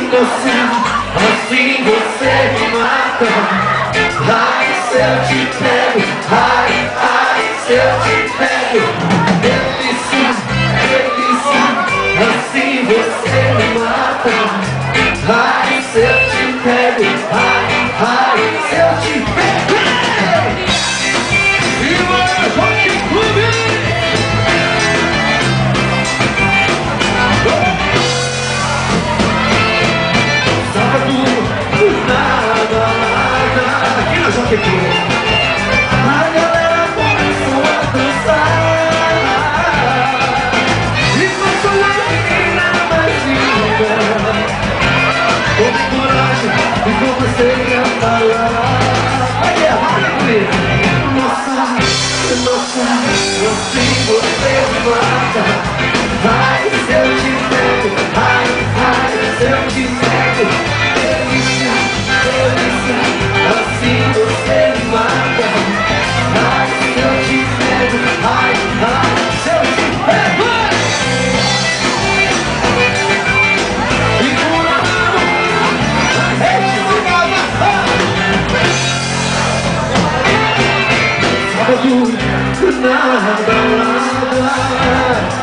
Assim você me mata. Ai, se eu te pego. Ai, ai, se eu te pego. Delícia, delícia. Assim você me mata. Ai, se eu te pego. Ai, ai, se eu te pego. E vai, Rock Clube! A galera começou a dançar e passou a menina mais linda. Com coragem e comecei a falar. Aí vai, nossa, nossa, assim você me mata. Ai, se eu te pego. Ai, ai, se eu te pego. Delícia, delícia. Assim você me mata. Ai, se eu te pego. Ai, ai, se eu te pego. E por amor, a rede jogava. Sábado, nada.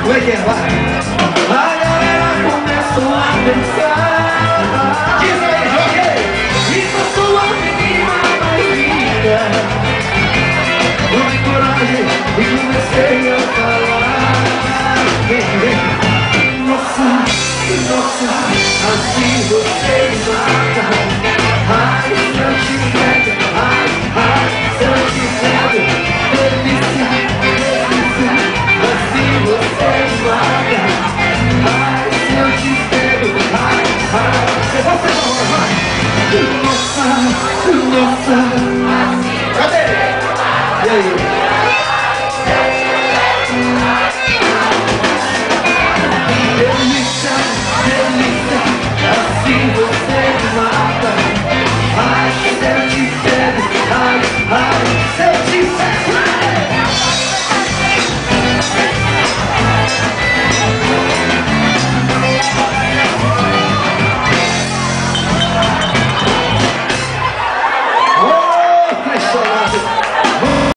Como é que é? Vai. A galera começou a dançar. Diz aí, joguei. E passou a menina mais linda. Tomei coragem e comecei a falar. Nossa, nossa, assim você me mata. Ai, se eu te pego. Ai, ai, se eu te pego. Delícia, delícia, assim você me mata. Ai, se eu te pego. Ai, ai, você não vai. Nossa, nossa. Cadê? E aí?